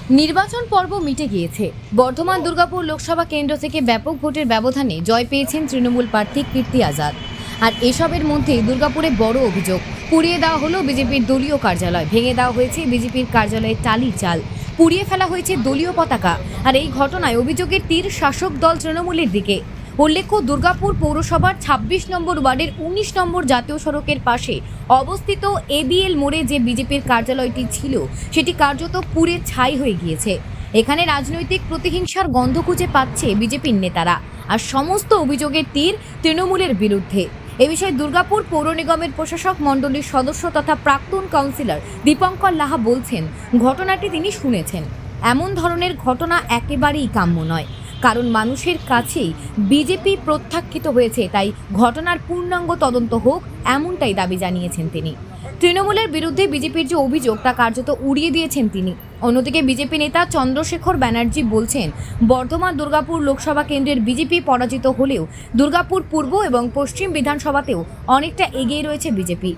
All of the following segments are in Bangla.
নির্বাচন পর্ব মিটে গিয়েছে। বর্ধমান দুর্গাপুর লোকসভা কেন্দ্র থেকে ব্যাপক ভোটের ব্যবধানে জয় পেয়েছেন তৃণমূল প্রার্থী কীর্তি আজাদ। আর এসবের মধ্যে দুর্গাপুরে বড় অভিযোগ, পুড়িয়ে দেওয়া হলো বিজেপির দলীয় কার্যালয়, ভেঙে দেওয়া হয়েছে বিজেপির কার্যালয়ের টালির চাল, পুড়িয়ে ফেলা হয়েছে দলীয় পতাকা। আর এই ঘটনায় অভিযোগের তীর শাসক দল তৃণমূলের দিকে। উল্লেখ্য, দুর্গাপুর পৌরসভার ২৬ নম্বর ওয়ার্ডের ১৯ নম্বর জাতীয় সড়কের পাশে অবস্থিত এবিএল মোড়ে যে বিজেপির কার্যালয়টি ছিল সেটি কার্যত পুড়ে ছাই হয়ে গিয়েছে। এখানে রাজনৈতিক প্রতিহিংসার গন্ধ খুঁজে পাচ্ছে বিজেপির নেতারা, আর সমস্ত অভিযোগের তীর তৃণমূলের বিরুদ্ধে। এ বিষয়ে দুর্গাপুর পৌর নিগমের প্রশাসক মণ্ডলীর সদস্য তথা প্রাক্তন কাউন্সিলর দীপঙ্কর লাহা বলছেন, ঘটনাটি তিনি শুনেছেন। এমন ধরনের ঘটনা একেবারেই কাম্য নয়, কারণ মানুষের কাছেই বিজেপি প্রত্যাখ্যিত হয়েছে, তাই ঘটনার পূর্ণাঙ্গ তদন্ত হোক, এমনটাই দাবি জানিয়েছেন তিনি। তৃণমূলের বিরুদ্ধে বিজেপির যে অভিযোগ তা কার্যত উড়িয়ে দিয়েছেন তিনি। অন্যদিকে বিজেপি নেতা চন্দ্রশেখর ব্যানার্জি বলছেন, বর্ধমান দুর্গাপুর লোকসভা কেন্দ্রের বিজেপি পরাজিত হলেও দুর্গাপুর পূর্ব এবং পশ্চিম বিধানসভাতেও অনেকটা এগিয়ে রয়েছে বিজেপি।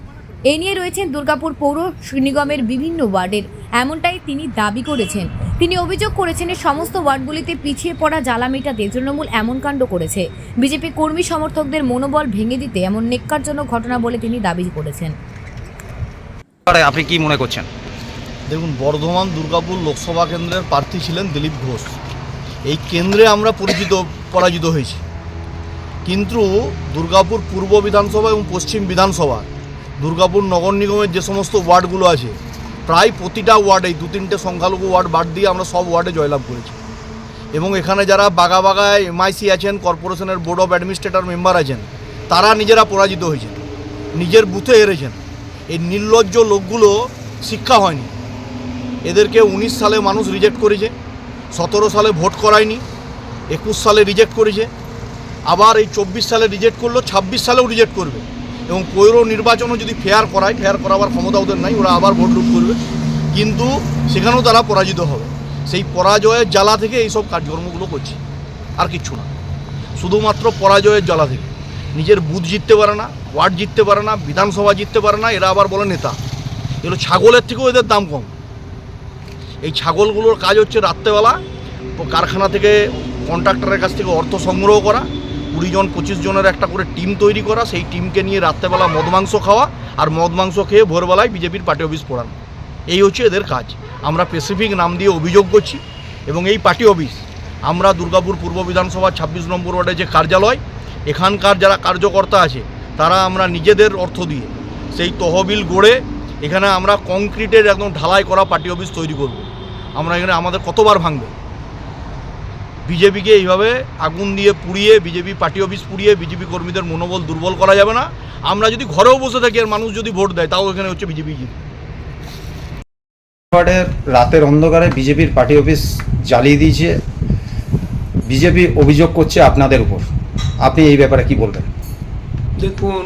এ নিয়ে রয়েছেন দুর্গাপুর পৌর নিগমের বিভিন্ন ওয়ার্ডের, এমনটাই তিনি দাবি করেছেন। তিনি অভিযোগ করেছেন, সমস্ত ওয়ার্ডগুলিতে পিছিয়ে পড়া জ্বালা মেটাতে তৃণমূল এমন কাণ্ড করেছে। বিজেপি কর্মী সমর্থকদের মনোবল ভেঙে দিতে এমন নেক্কারজনক ঘটনা বলে তিনি দাবি করেছেন। আপনি কি মনে করছেন? দেখুন, বর্ধমান দুর্গাপুর লোকসভা কেন্দ্রের প্রার্থী ছিলেন দিলীপ ঘোষ। এই কেন্দ্রে আমরা পরাজিত হয়েছি, কিন্তু দুর্গাপুর পূর্ব বিধানসভা এবং পশ্চিম বিধানসভা, দুর্গাপুর নগর নিগমের যে সমস্ত ওয়ার্ডগুলো আছে, প্রায় প্রতিটা ওয়ার্ডেই ২-৩টে সংখ্যালঘু ওয়ার্ড বাদ দিয়ে আমরা সব ওয়ার্ডে জয়লাভ করেছি। এবং এখানে যারা বাগায় এমআইসি আছেন, কর্পোরেশনের বোর্ড অফ অ্যাডমিনিস্ট্রেটর মেম্বার আছেন, তারা নিজেরা পরাজিত হয়েছেন, নিজের বুথে হেরেছেন। এই নির্লজ্জ লোকগুলো শিক্ষা হয়নি, এদেরকে ১৯ সালে মানুষ রিজেক্ট করেছে, ১৭ সালে ভোট করায়নি, ২১ সালে রিজেক্ট করেছে, আবার এই ২৪ সালে রিজেক্ট করলো, ২৬ সালেও রিজেক্ট করবে। এবং পৌর নির্বাচনও যদি ফেয়ার করাবার ক্ষমতা ওদের নাই, ওরা আবার ভোট লুট করবে, কিন্তু সেখানেও তারা পরাজিত হবে। সেই পরাজয়ের জ্বালা থেকে এইসব কাজকর্মগুলো করছে, আর কিচ্ছু না, শুধুমাত্র পরাজয়ের জ্বালা থেকে। নিজের বুথ জিততে পারে না, ওয়ার্ড জিততে পারে না, বিধানসভা জিততে পারে না, এরা আবার বলে নেতা। এগুলো ছাগলের থেকেও এদের দাম কম। এই ছাগলগুলোর কাজ হচ্ছে রাত্রেবেলা কারখানা থেকে কন্ট্রাক্টরের কাছ থেকে অর্থ সংগ্রহ করা, ২০ জন ২৫ জনের একটা করে টিম তৈরি করা, সেই টিমকে নিয়ে রাত্রেবেলা মদ মাংস খাওয়া, আর মদ মাংস খেয়ে ভোরবেলায় বিজেপির পার্টি অফিস পড়ানো। এই হচ্ছে এদের কাজ। আমরা স্পেসিফিক নাম দিয়ে অভিযোগ করছি, এবং এই পার্টি অফিস আমরা দুর্গাপুর পূর্ব বিধানসভার ২৬ নম্বর ওয়ার্ডে যে কার্যালয়, এখানকার যারা কার্যকর্তা আছে তারা আমরা নিজেদের অর্থ দিয়ে সেই তহবিল গড়ে এখানে আমরা কংক্রিটের একদম ঢালাই করা পার্টি অফিস তৈরি করব। আমরা এখানে আমাদের কতবার ভাঙবে? বিজেপিকে এইভাবে আগুন দিয়ে পুড়িয়ে, বিজেপি পার্টি অফিস পুড়িয়ে বিজেপি কর্মীদের মনোবল দুর্বল করা যাবে না। আমরা যদি ঘরেও বসে থাকি আর মানুষ যদি ভোট দেয়, তাও এখানে হচ্ছে বিজেপি জিতবে। রাতের অন্ধকারে বিজেপির পার্টি অফিস জ্বালিয়ে দিয়েছে, বিজেপি অভিযোগ করছে আপনাদের উপর, আপনি এই ব্যাপারে কি বলবেন? দেখুন,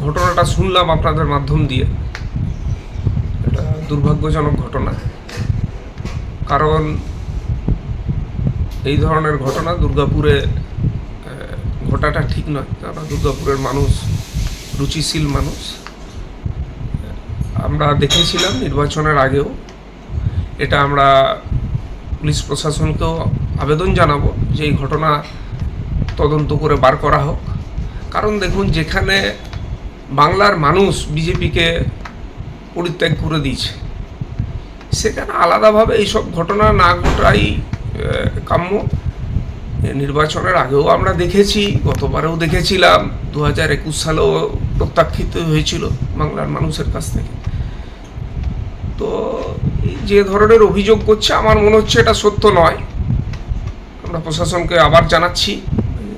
ঘটনাটা শুনলাম আপনাদের মাধ্যম দিয়ে, এটা দুর্ভাগ্যজনক ঘটনা। কারণ এই ধরনের ঘটনা দুর্গাপুরে ঘটাটা ঠিক নয়, কারণ দুর্গাপুরের মানুষ রুচিশীল মানুষ। আমরা দেখেছিলাম নির্বাচনের আগেও, এটা আমরা পুলিশ প্রশাসনকেও আবেদন জানাবো যে এই ঘটনা তদন্ত করে বার করা হোক। কারণ দেখুন, যেখানে বাংলার মানুষ বিজেপিকে পরিত্যাগ করে দিয়েছে, সেখানে আলাদাভাবে এইসব ঘটনা না ঘটাই কাম্য। নির্বাচনের আগেও আমরা দেখেছি, গতবারেও দেখেছিলাম, ২০২১ সালেও প্রত্যাখ্যিত হয়েছিল বাংলার মানুষের কাছ থেকে। তো যে ধরনের অভিযোগ করছে, আমার মনে হচ্ছে এটা সত্য নয়। আমরা প্রশাসনকে আবার জানাচ্ছি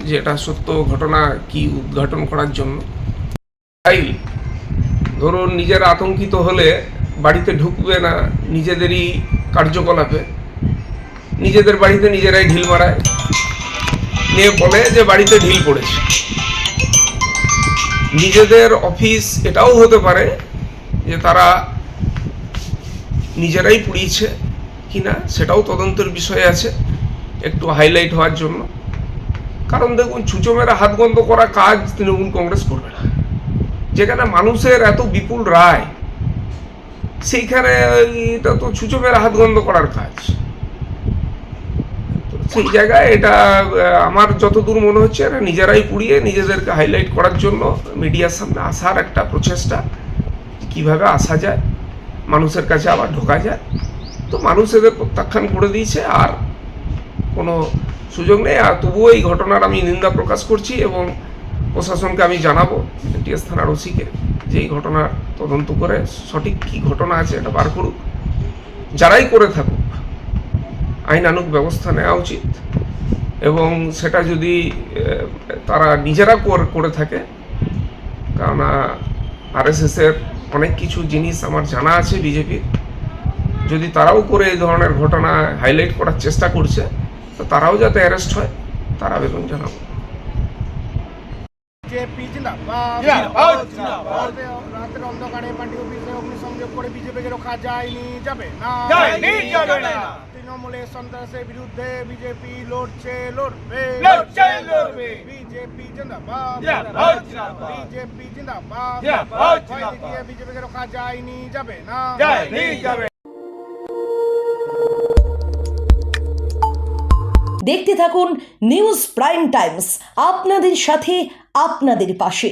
যে এটা সত্য ঘটনা কি উদ্ঘাটন করার জন্য। তাই ধরুন, নিজেরা আতঙ্কিত হলে বাড়িতে ঢুকবে না, নিজেদেরই কার্যকলাপে নিজেদের বাড়িতে নিজেরাই ঢিল মারায়, নিয়ে বলে যে বাড়িতে ঢিল পড়েছে। নিজেদের অফিস এটাও হতে পারে যে তারা নিজেরাই পুড়িয়েছে কিনা, সেটাও তদন্তের বিষয় আছে, একটু হাইলাইট হওয়ার জন্য। কারণ দেখুন, ছুঁচো মেরা হাত বন্ধ করা কাজ তৃণমূল কংগ্রেস করবে না। যেখানে মানুষের এত বিপুল রায়, সেইখানে এটা তো ছুঁচো মেরে হাত গন্ধ করার কাজ। তো সেই জায়গায় এটা আমার যতদূর মনে হচ্ছে এটা নিজেরাই পুড়িয়ে নিজেদেরকে হাইলাইট করার জন্য মিডিয়ার সামনে আসার একটা প্রচেষ্টা, কিভাবে আসা যায়, মানুষের কাছে আবার ঢোকা যায়। তো মানুষ এদের প্রত্যাখ্যান করে দিয়েছে, আর কোনো সুযোগ নেই। আর তবুও এই ঘটনার আমি নিন্দা প্রকাশ করছি এবং প্রশাসনকে আমি জানাবো, এনটিএস থানার ওসিকে, যে এই ঘটনার তদন্ত করে সঠিক কী ঘটনা আছে এটা বার করুক। যারাই করে থাকুক আইনানুগ ব্যবস্থা নেওয়া উচিত, এবং সেটা যদি তারা নিজেরা করে থাকে, কারণ আরএসএসের অনেক কিছু জিনিস আমার জানা আছে বিজেপির, যদি তারাও করে এই ধরনের ঘটনা হাইলাইট করার চেষ্টা করছে, তো তারাও যাতে অ্যারেস্ট হয় তার আবেদন জানাবো। বিজেপি জিন্দাবাদ। রাতের অন্ধকারে পার্টি অফিসে অগ্নিসংযোগ করে বিজেপিকে রোখা যায়নি, যাবে না। তৃণমূলের সন্ত্রাসের বিরুদ্ধে বিজেপি লড়ছে, লড়বে। বিজেপি জিন্দাবাদ। বিজেপি জিন্দাবাদ। ভয় দেখিয়ে বিজেপিকে রোখা যায়নি, যাবে না। দেখতে থাকুন নিউজ প্রাইম টাইমস, আপনাদের সাথে আপনাদের পাশে।